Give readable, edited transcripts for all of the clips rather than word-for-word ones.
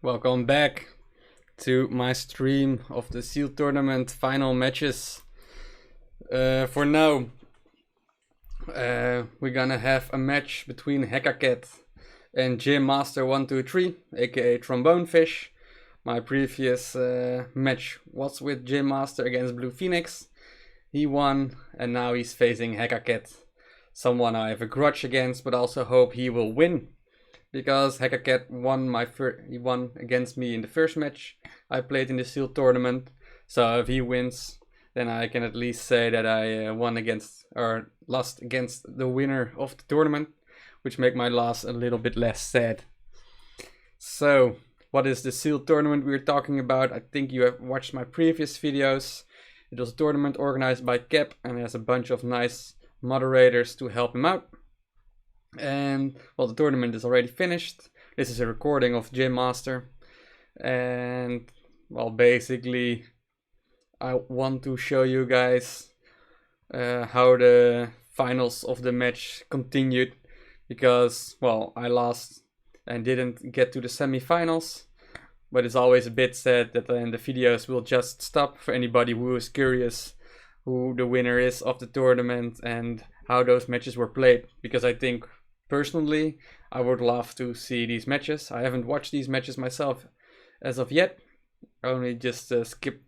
Welcome back to my stream of the Seal Tournament final matches. For now, we're gonna have a match between HackaKat and JimMaster123, aka Trombonefish. My previous match was with JimMaster against Blue Phoenix. He won, and now he's facing HackaKat, someone I have a grudge against, but also hope he will win. Because HackaKat won against me in the first match I played in the Seal tournament. So if he wins, then I can at least say that I lost against the winner of the tournament, which make my loss a little bit less sad. So, what is the Seal tournament we're talking about? I think you have watched my previous videos. It was a tournament organized by Cap and has a bunch of nice moderators to help him out. And well, the tournament is already finished. This is a recording of JimMaster, and well, basically I want to show you guys how the finals of the match continued, because well, I lost and didn't get to the semi-finals, but it's always a bit sad that then the videos will just stop for anybody who is curious who the winner is of the tournament and how those matches were played, because I think personally, I would love to see these matches. I haven't watched these matches myself as of yet. I only just skipped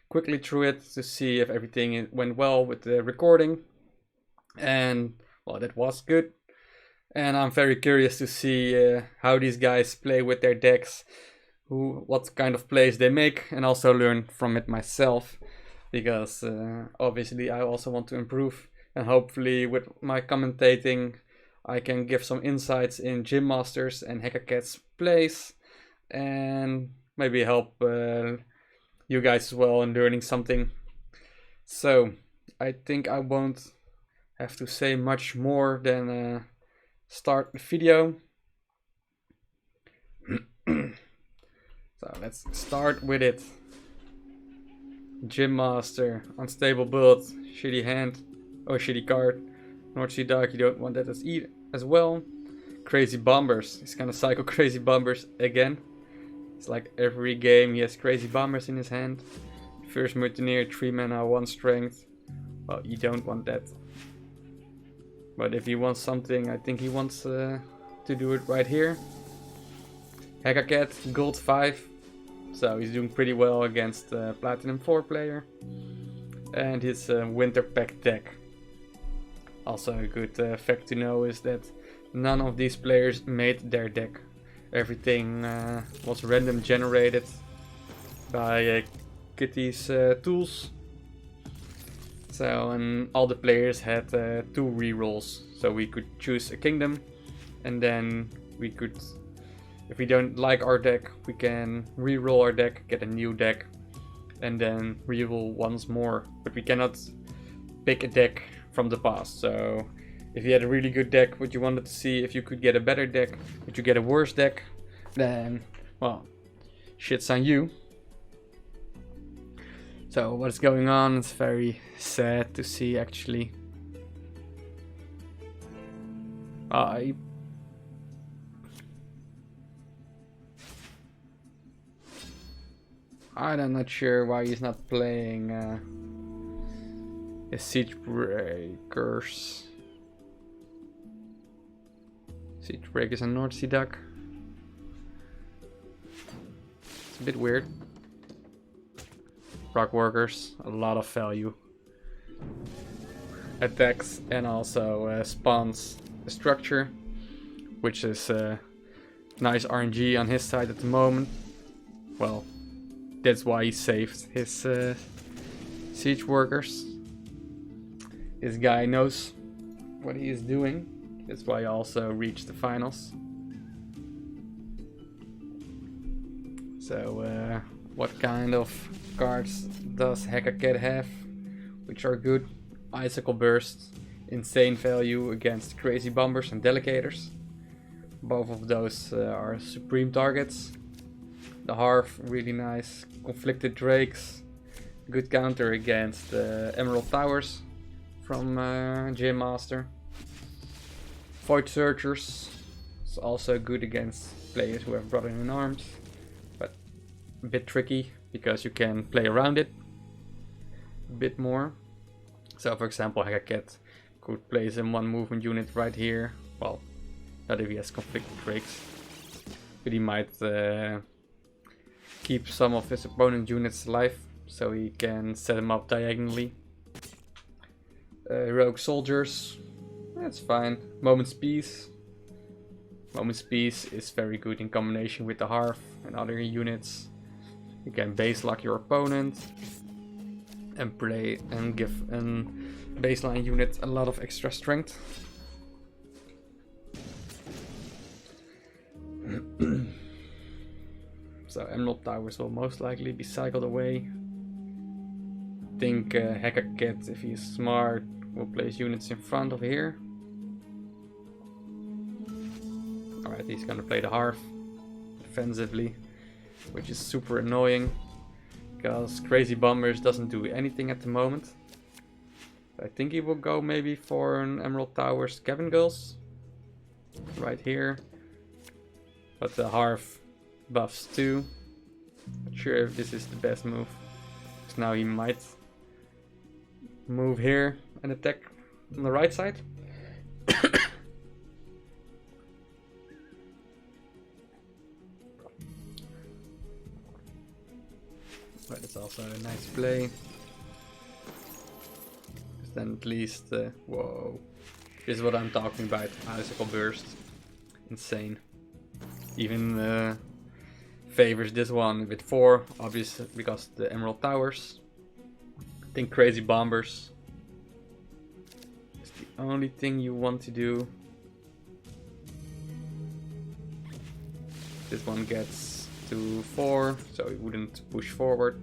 quickly through it to see if everything went well with the recording. And well, that was good. And I'm very curious to see how these guys play with their decks, what kind of plays they make, and also learn from it myself. Because obviously I also want to improve, and hopefully with my commentating I can give some insights in JimMaster's and HackaKat's plays, and maybe help you guys as well in learning something. So I think I won't have to say much more than start the video. So let's start with it. JimMaster, unstable build, shitty hand, shitty card. North Sea Duck, you don't want that as well. Crazy Bombers, he's gonna cycle Crazy Bombers again. It's like every game he has Crazy Bombers in his hand. First Mutineer, 3 mana, 1 strength. Well, you don't want that. But if he wants something, I think he wants to do it right here. HackaKat, gold 5. So he's doing pretty well against Platinum 4 player. And his Winter Pack deck. Also a good fact to know is that none of these players made their deck. Everything was random generated by Kitty's tools. So, and all the players had 2 rerolls. So we could choose a kingdom, and then we could, if we don't like our deck, we can reroll our deck, get a new deck, and then reroll once more. But we cannot pick a deck from the past. So if you had a really good deck but you wanted to see if you could get a better deck, but you get a worse deck, then well, shit's on you. So what's going on? It's very sad to see, actually. I'm not sure why he's not playing Siege Breakers. Siege Breakers and North Sea Duck. It's a bit weird. Rock Workers, a lot of value. Attacks and also spawns a structure, which is nice RNG on his side at the moment. Well, that's why he saved his Siege Workers. This guy knows what he is doing. That's why he also reached the finals. So, what kind of cards does HackaKat have, which are good? Icicle Burst, insane value against Crazy Bombers and Delicators. Both of those are supreme targets. The Harv, really nice. Conflicted Drakes, good counter against Emerald Towers from JimMaster. Void Searchers is also good against players who have Brother in Arms. a bit tricky because you can play around it a bit more. So for example, HackaKat could place in one movement unit right here. Well, not if he has conflicted breaks, but he might keep some of his opponent units alive, so he can set them up diagonally. Rogue soldiers, that's fine. Moment's Peace. Moment's Peace is very good in combination with the Hearth and other units. You can base lock your opponent and play and give a baseline unit a lot of extra strength. So Emerald Towers will most likely be cycled away. I think HackaKat, if he's smart, will place units in front of here. Alright, he's gonna play the Hearth defensively, which is super annoying because Crazy Bombers doesn't do anything at the moment. I think he will go maybe for an Emerald Towers Cabin Girls right here, but the Hearth buffs too. Not sure if this is the best move, because now he might move here and attack on the right side. But it's also a nice play, because then at least whoa, this is what I'm talking about. Icicle Burst, insane. Even favors this one with 4, obviously because the Emerald Towers. I think Crazy Bombers is the only thing you want to do. This one gets to 4, so he wouldn't push forward.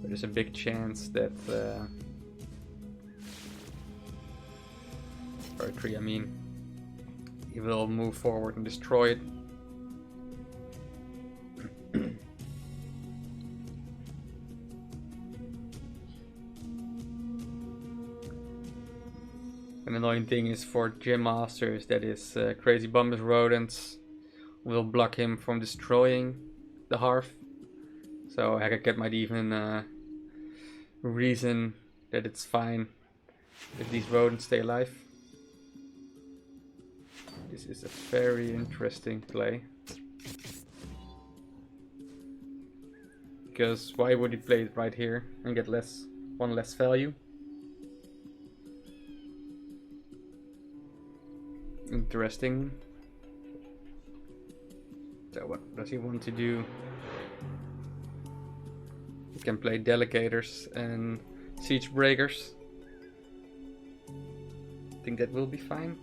But there's a big chance that or 3, I mean, he will move forward and destroy it. An annoying thing is for JimMaster is that his Crazy Bombers rodents will block him from destroying the Hearth. So HackaKat might even reason that it's fine if these rodents stay alive. This is a very interesting play. Because why would he play it right here and get one less value? Interesting. So what does he want to do? He can play Delegators and Siege Breakers. I think that will be fine.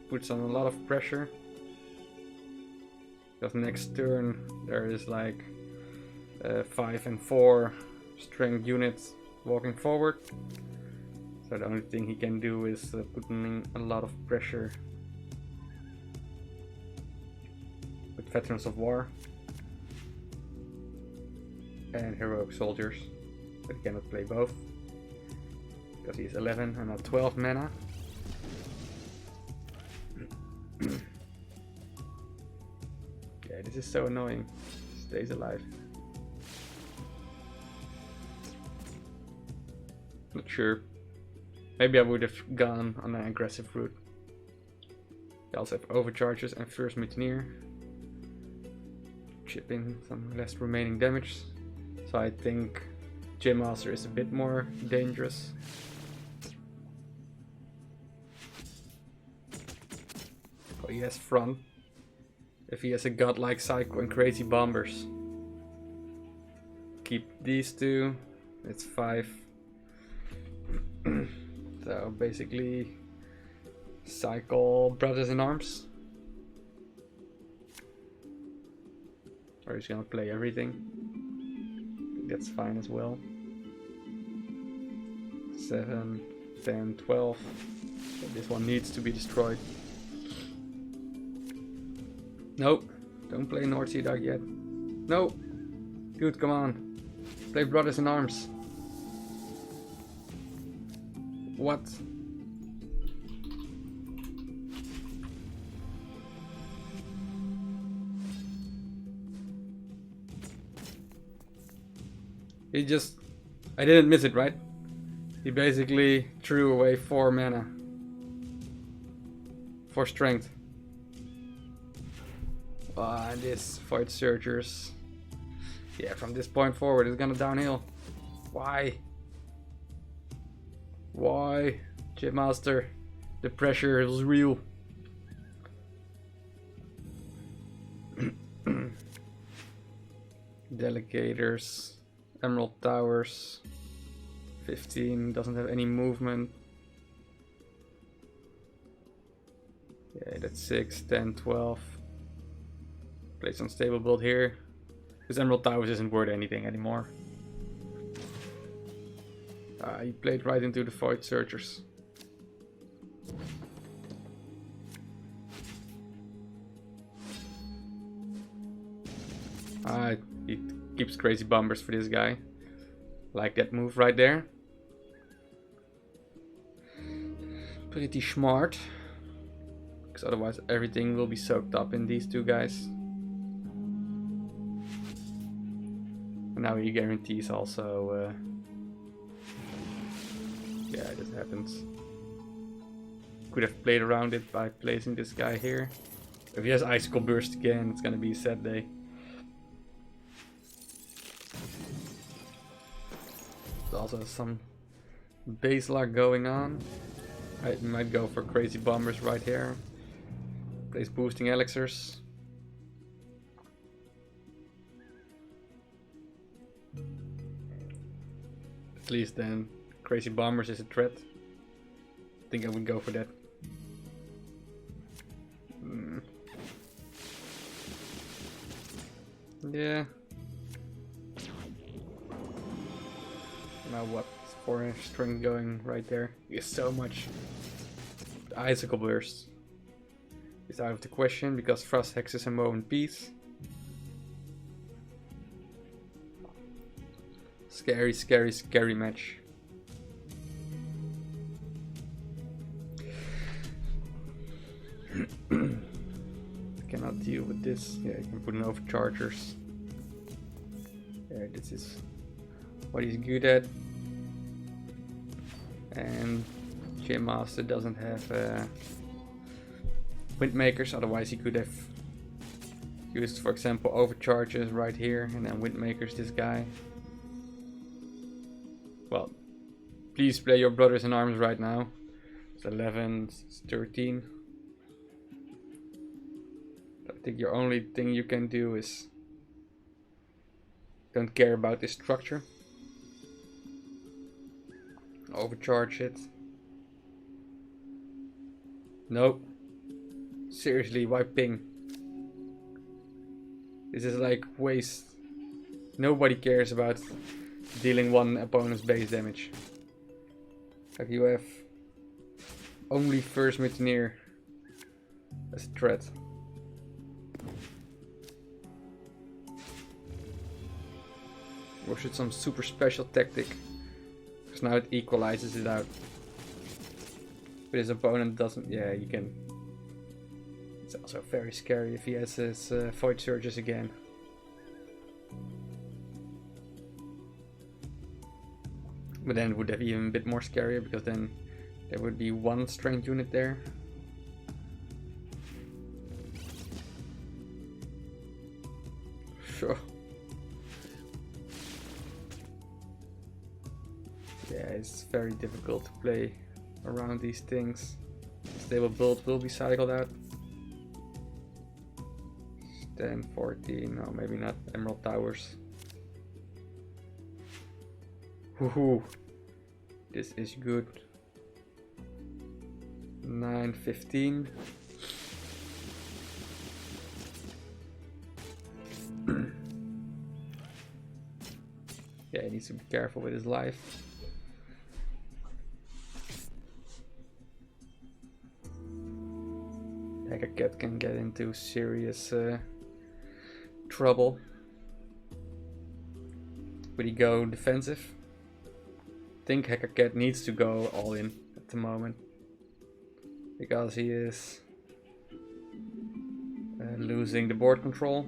Puts on a lot of pressure. Because next turn there is like 5 and 4 strength units walking forward. So the only thing he can do is put in a lot of pressure with Veterans of War and Heroic Soldiers, but he cannot play both because he's 11 and not 12 mana. Yeah, this is so annoying. Stays alive. Not sure. Maybe I would have gone on an aggressive route. They also have Overcharges and First Mutineer. Chipping some less remaining damage. So I think JimMaster is a bit more dangerous. Oh, he has front. If he has a godlike Cycle and Crazy Bombers. Keep these 2. It's 5. So basically cycle Brothers in Arms. Or he's gonna play everything. I think that's fine as well. 7, 10, 12. So this one needs to be destroyed. Nope. Don't play North Sea Dog yet. No. Dude, come on. Play Brothers in Arms. What? He just... I didn't miss it, right? He basically threw away 4 mana. For strength. And this Void Surgers. Yeah, from this point forward it's gonna downhill. Why? Why? JimMaster, the pressure is real. Delegators, Emerald Towers, 15, doesn't have any movement. Yeah, that's 6, 10, 12. Place unstable build here. This Emerald Towers isn't worth anything anymore. He played right into the Void Searchers. He keeps crazy bombers for this guy. Like that move right there. Pretty smart. Because otherwise everything will be soaked up in these two guys. And now he guarantees also... yeah, this happens. Could have played around it by placing this guy here. If he has Icicle Burst again, it's gonna be a sad day. There's also some base luck going on. I might go for crazy bombers right here. Place boosting elixirs. At least then crazy bombers is a threat. I think I would go for that. Yeah. Now what? 4-inch string going right there. Is so much. The Icicle Burst is out of the question because Frost Hex is a moment piece. Scary, scary, scary match. Cannot deal with this. Yeah, you can put in overchargers. Yeah, this is what he's good at. And JimMaster doesn't have Windmakers, otherwise he could have used, for example, overcharges right here and then Windmakers this guy. Well, please play your brothers in arms right now. It's 11, it's 13. I think your only thing you can do is don't care about this structure. Overcharge it. Nope. Seriously, why ping? This is like waste. Nobody cares about dealing one opponent's base damage. Like you have only first mutineer as a threat. Or should some super special tactic? Because now it equalizes it out. But his opponent doesn't. Yeah, you can. It's also very scary if he has his Void Surges again. But then it would have even a bit more scarier because then there would be one strength unit there. Sure. Yeah, it's very difficult to play around these things. Stable build will be cycled out. 10, 14, no, maybe not. Emerald Towers. Woohoo! This is good. 9, 15. Yeah, he needs to be careful with his life. HackaKat can get into serious trouble. Would he go defensive? I think HackaKat needs to go all in at the moment. Because he is losing the board control.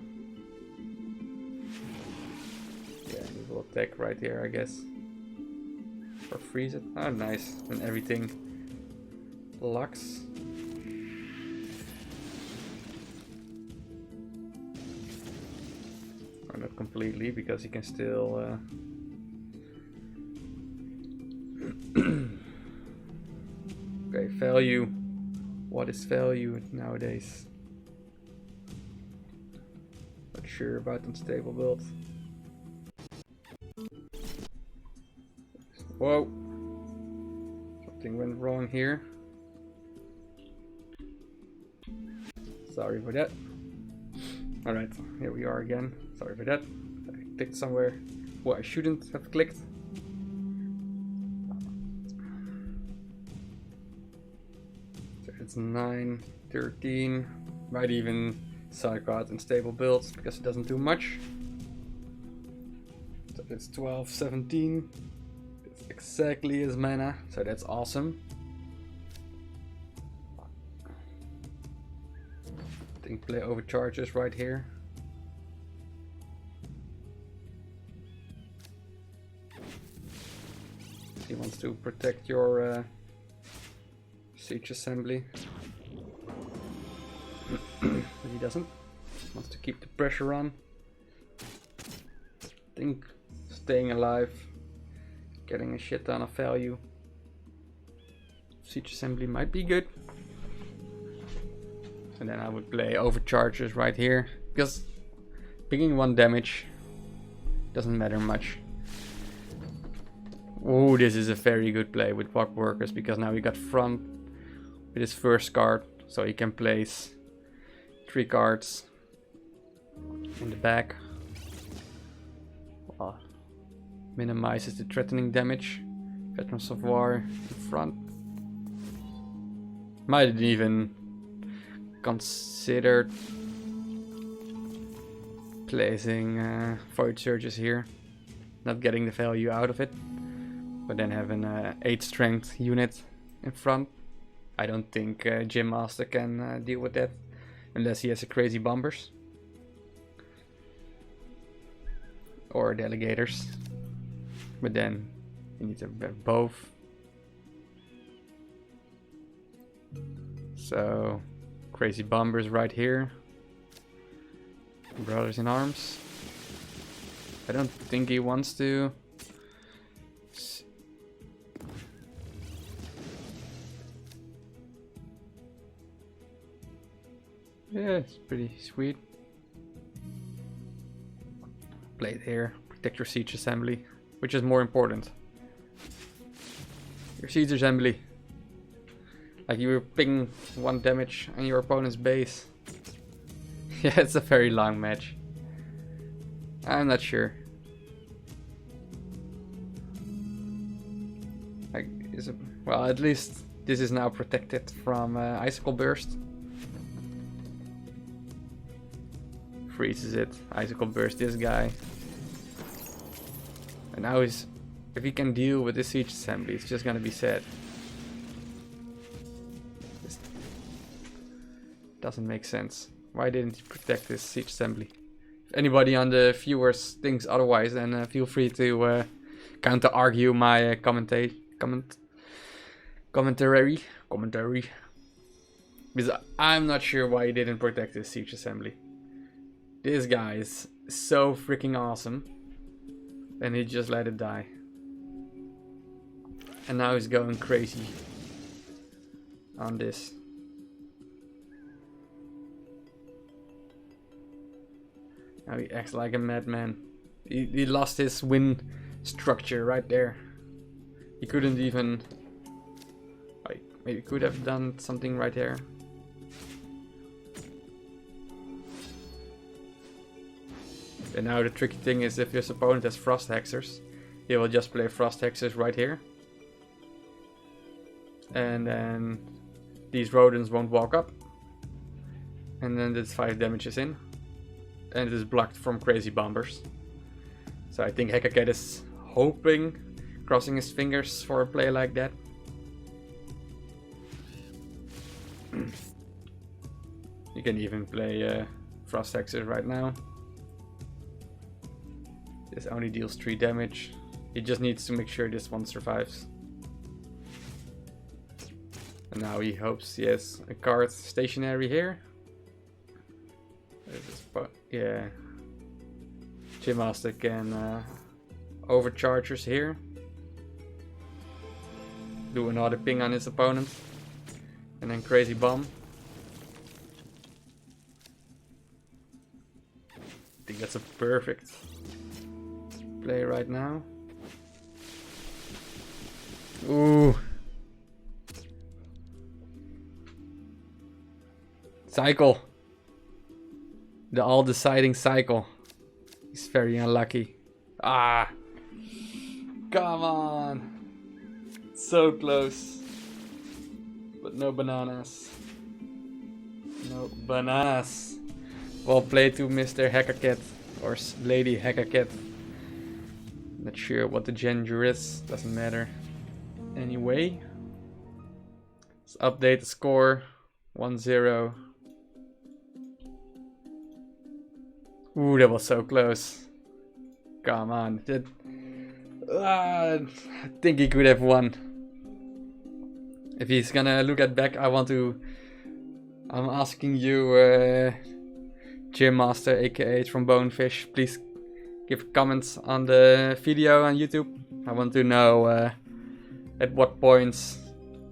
Yeah, he We'll attack right here, I guess. Or freeze it. Oh, nice. And everything locks. Or not completely, because he can still... Okay, value. What is value nowadays? Not sure about unstable build. Whoa! Something went wrong here. Sorry for that. Alright, here we are again. Sorry for that. I clicked somewhere where I shouldn't have clicked. So it's 9, 13. Might even sidecard and stable builds because it doesn't do much. So it's 12, 17. It's exactly his mana, so that's awesome. I think play overcharges right here. He wants to protect your siege assembly. But he doesn't. Wants to keep the pressure on. I think staying alive, getting a shit ton of value. Siege assembly might be good. And then I would play overcharges right here, because picking 1 damage doesn't matter much. Oh, this is a very good play with block workers, because now he got front with his first card, so he can place 3 cards in the back. Minimizes the threatening damage. Veterans of War in front. Might have even considered placing Void Surges here. Not getting the value out of it. But then having an 8 strength unit in front. I don't think JimMaster can deal with that. Unless he has a crazy bombers. Or delegators. But then you need to have both. So crazy bombers right here. Brothers in Arms. I don't think he wants to. Yeah, it's pretty sweet. Play it here. Protect your siege assembly. Which is more important? Your siege assembly. Like you were picking 1 damage on your opponent's base. Yeah, it's a very long match. I'm not sure. Like, well, at least this is now protected from Icicle Burst. Freezes it. Icicle Burst this guy. And now if he can deal with the siege assembly, it's just gonna be sad. This doesn't make sense. Why didn't he protect this siege assembly? If anybody on the viewers thinks otherwise, then feel free to counter argue my commentary. Because I'm not sure why he didn't protect this siege assembly. This guy is so freaking awesome. And he just let it die. And now he's going crazy on this. Now he acts like a madman. He lost his win structure right there. He couldn't even... Like, maybe could have done something right there. And now the tricky thing is if his opponent has Frost Hexers, he will just play Frost Hexers right here. And then these rodents won't walk up. And then this 5 damage is in. And it is blocked from crazy bombers. So I think HackaKat is hoping, crossing his fingers for a play like that. You can even play Frost Hexers right now. This only deals 3 damage. He just needs to make sure this one survives. And now he hopes he has a card stationary here. Yeah. JimMaster can overchargers here. Do another ping on his opponent. And then crazy bomb. I think that's a perfect play right now. Ooh. Cycle. The all-deciding cycle. He's very unlucky. Ah. Come on. So close. But no bananas. No bananas. Well played to Mr. HackaKat. Or Lady HackaKat. Not sure what the gender is. Doesn't matter. Anyway. Let's update the score. 1-0. Ooh, that was so close. Come on. I think he could have won. If he's gonna look at back, I'm asking you, JimMaster, aka Stormbound, please give comments on the video on YouTube. I want to know at what points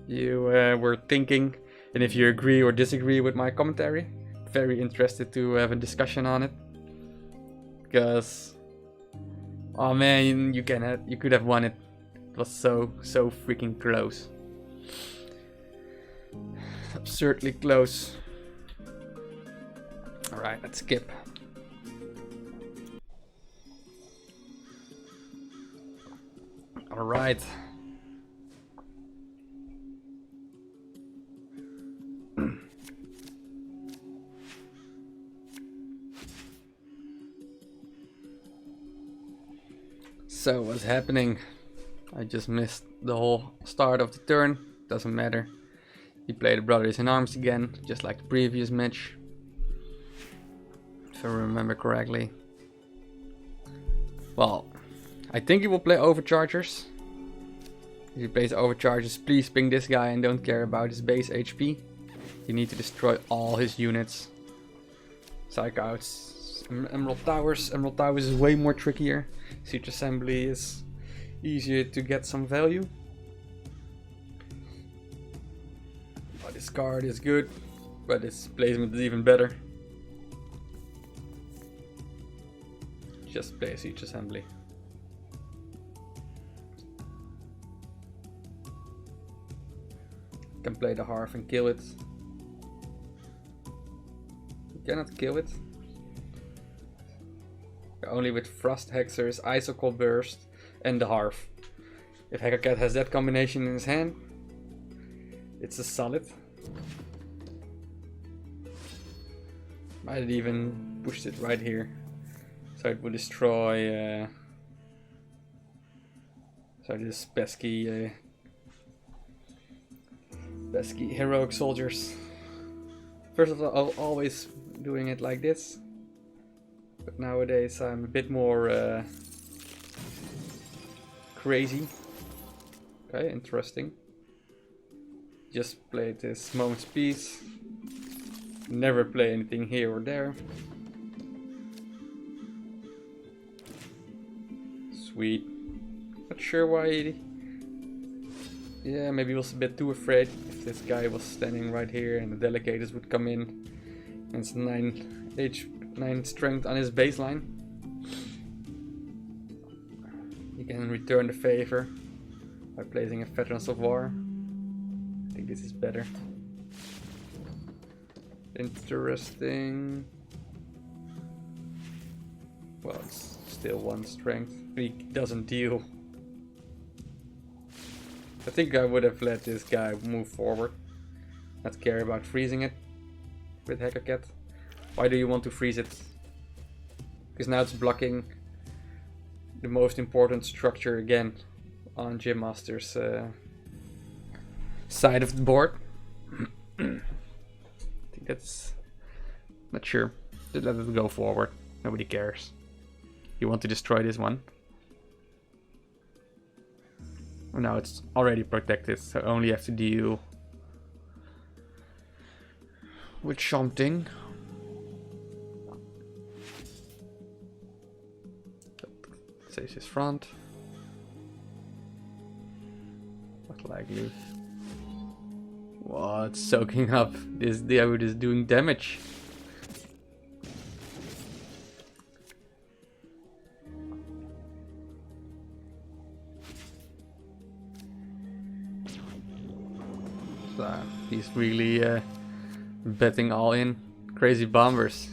you were thinking, and if you agree or disagree with my commentary. Very interested to have a discussion on it. Because, oh man, you could have won it. It was so freaking close. Absurdly close. Alright, let's skip. Alright. So what's happening? I just missed the whole start of the turn. Doesn't matter. He played Brothers in Arms again, just like the previous match. If I remember correctly. Well, I think he will play Overchargers. If he plays Overchargers, please ping this guy and don't care about his base HP. You need to destroy all his units. Psych outs. Emerald Towers. Emerald Towers is way more trickier. Siege Assembly is easier to get some value. Oh, this card is good, but its placement is even better. Just play a Siege Assembly. Can play the Harv and kill it. You cannot kill it. Only with Frost Hexers, Icicle Burst, and the Harv. If HackaKat has that combination in his hand, it's a solid. Might have even pushed it right here, so it would destroy. This pesky heroic soldiers. First of all, always doing it like this. But nowadays I'm a bit more crazy. Okay, interesting. Just play this Moment's Peace. Never play anything here or there. Sweet. Not sure why he... Yeah, maybe he was a bit too afraid. If this guy was standing right here and the Delicators would come in. And it's 9 strength on his baseline. He can return the favor by placing a Veterans of War. I think this is better. Interesting. Well, it's still 1 strength. He doesn't deal. I think I would have let this guy move forward. Not care about freezing it with HackaKat. Why do you want to freeze it? Because now it's blocking the most important structure again on JimMaster's side of the board. I think that's... not sure. Just let it go forward. Nobody cares. You want to destroy this one. Now it's already protected, so I only have to deal with something. That saves his front. Not likely. What? Soaking up. This dude is doing damage. So he's really betting all in. Crazy bombers.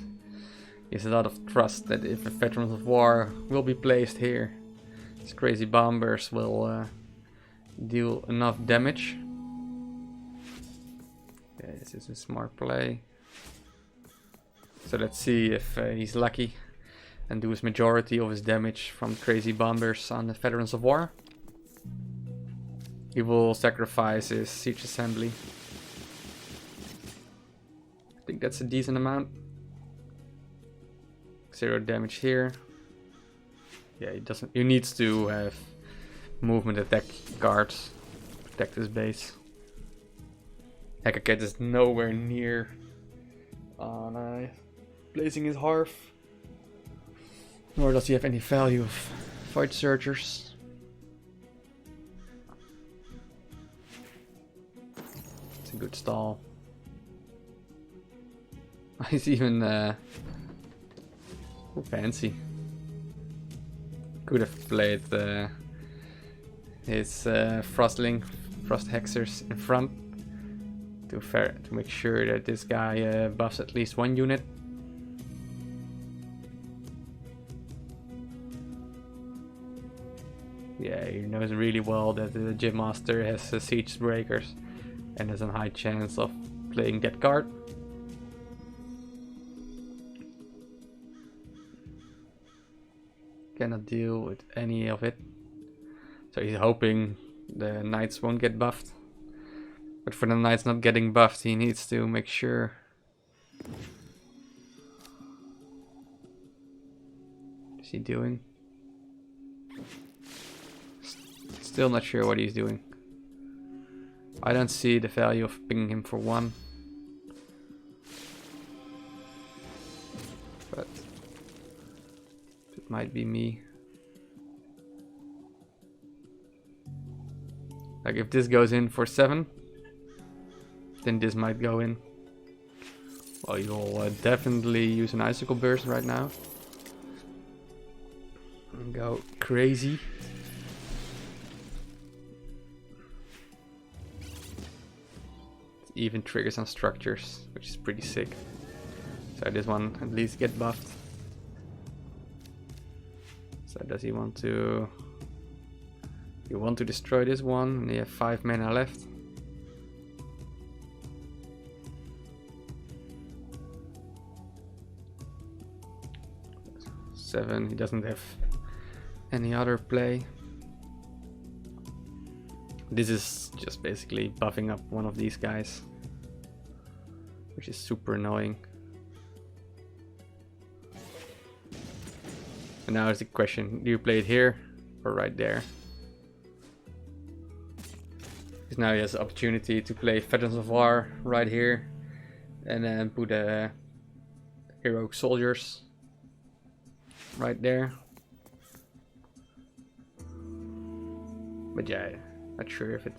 He has a lot of trust that if a Veterans of War will be placed here, these crazy bombers will deal enough damage. Yeah, this is a smart play. So let's see if he's lucky and do his majority of his damage from crazy bombers on the Veterans of War. He will sacrifice his siege assembly. I think that's a decent amount. 0 damage here. Yeah, he needs to have movement attack guards protect his base. HackaKat is nowhere near on placing his hearth. Nor does he have any value of fight searchers. It's a good stall. He's even fancy. Could have played his frost hexers in front to make sure that this guy buffs at least one unit. Yeah, he knows really well that the JimMaster has siege breakers and has a high chance of playing that card. Cannot deal with any of it. So he's hoping the knights won't get buffed. But for the knights not getting buffed, he needs to make sure. What is he doing? Still not sure what he's doing. I don't see the value of pinging him for 1. But it might be me. Like if this goes in for 7, then this might go in. Well, you'll definitely use an icicle burst right now. And go crazy. It even triggers on structures, which is pretty sick. So this one at least get buffed. So does he want to... You want to destroy this one, and you have 5 mana left. He doesn't have any other play. This is just basically buffing up one of these guys, which is super annoying. And now is the question, do you play it here or right there? Because now he has the opportunity to play Veterans of War right here and then put heroic soldiers right there. But yeah, not sure if it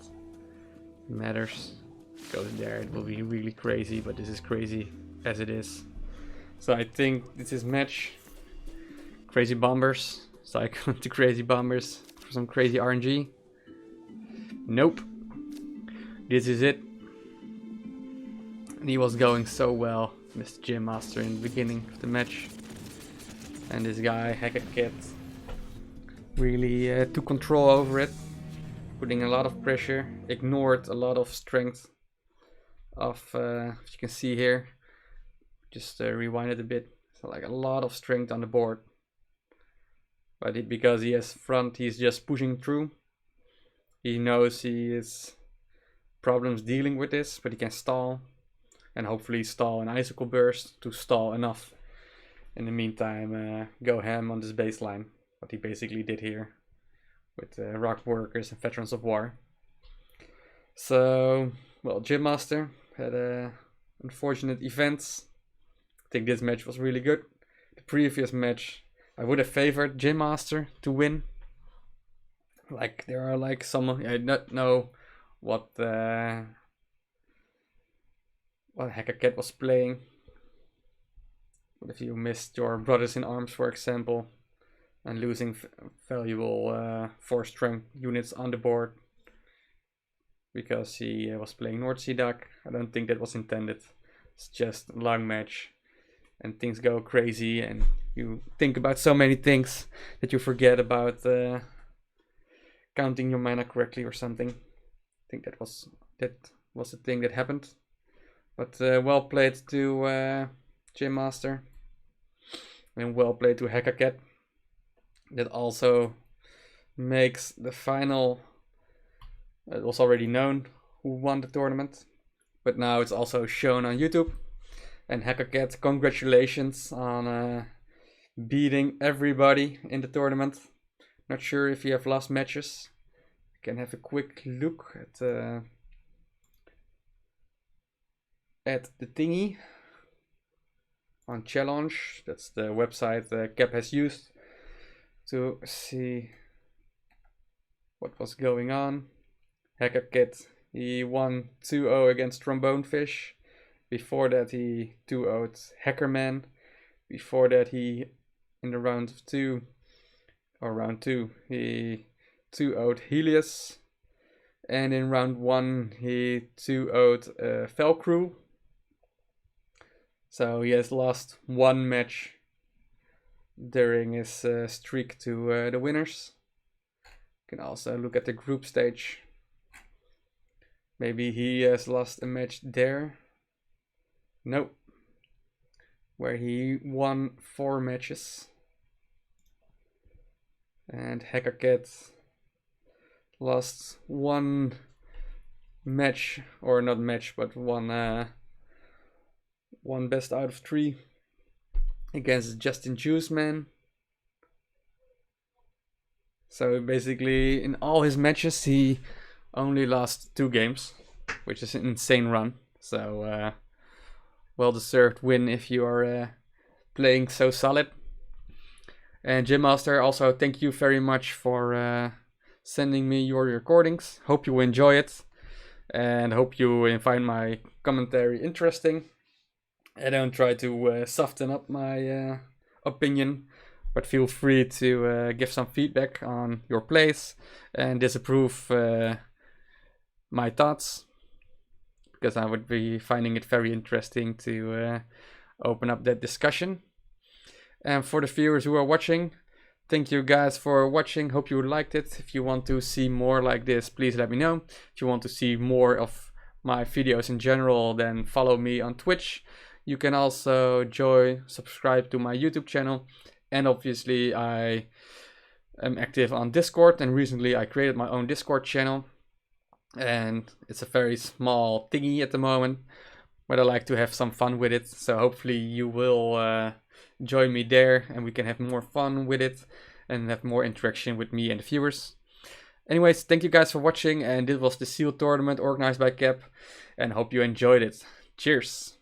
matters. Goes there, it will be really crazy, but this is crazy as it is. So I think this is match. Crazy bombers. Cycle to crazy bombers for some crazy RNG. Nope. This is it. And he was going so well, Mr. JimMaster, in the beginning of the match. And this guy, HackaKat, really took control over it, putting a lot of pressure, ignored a lot of strength of, as you can see here, just rewind it a bit, so like a lot of strength on the board. But because he has front, he's just pushing through. He knows he has problems dealing with this, but he can stall, and hopefully stall an icicle burst to stall enough in the meantime, go ham on this baseline. What he basically did here with rock workers and veterans of war. So, well, JimMaster had unfortunate events. I think this match was really good. The previous match, I would have favored JimMaster to win. Like, there are like some, I don't know what HackaKat was playing. But if you missed your brothers in arms, for example, and losing valuable force strength units on the board because he was playing North Sea Duck, I don't think that was intended. It's just a long match and things go crazy and you think about so many things that you forget about counting your mana correctly or something. I think that was the thing that happened. But well played to JimMaster and well played to HackaKat. That also makes the final. It was already known who won the tournament, but now it's also shown on YouTube. And HackaKat, congratulations on beating everybody in the tournament. Not sure if you have lost matches. You can have a quick look at the thingy on challenge. That's the website Cap has used to see what was going on. HackaKat, he won 2-0 against Stormbound. Before that he 2-0'd Hackerman. Before that he, in the round 2, he 2-0'd Helios. And in round 1 he 2-0'd Velcrew. So he has lost one match during his streak to the winners. You can also look at the group stage. Maybe he has lost a match there. Nope. Where he won 4 matches. And HackaKat lost one match, or not match, but one best out of 3 against Justin Juiceman. So basically in all his matches he only lost 2 games, which is an insane run. So well deserved win if you are playing so solid. And JimMaster, also thank you very much for sending me your recordings. Hope you enjoy it and hope you find my commentary interesting. I don't try to soften up my opinion, but feel free to give some feedback on your plays and disapprove my thoughts, because I would be finding it very interesting to open up that discussion. And for the viewers who are watching, thank you guys for watching. Hope you liked it. If you want to see more like this, please let me know. If you want to see more of my videos in general, then follow me on Twitch. You can also subscribe to my YouTube channel. And obviously I am active on Discord, and recently I created my own Discord channel. And it's a very small thingy at the moment, but I like to have some fun with it. So hopefully you will join me there and we can have more fun with it and have more interaction with me and the viewers. Anyways, thank you guys for watching, and this was the SEAL tournament organized by Cap, and hope you enjoyed it. Cheers!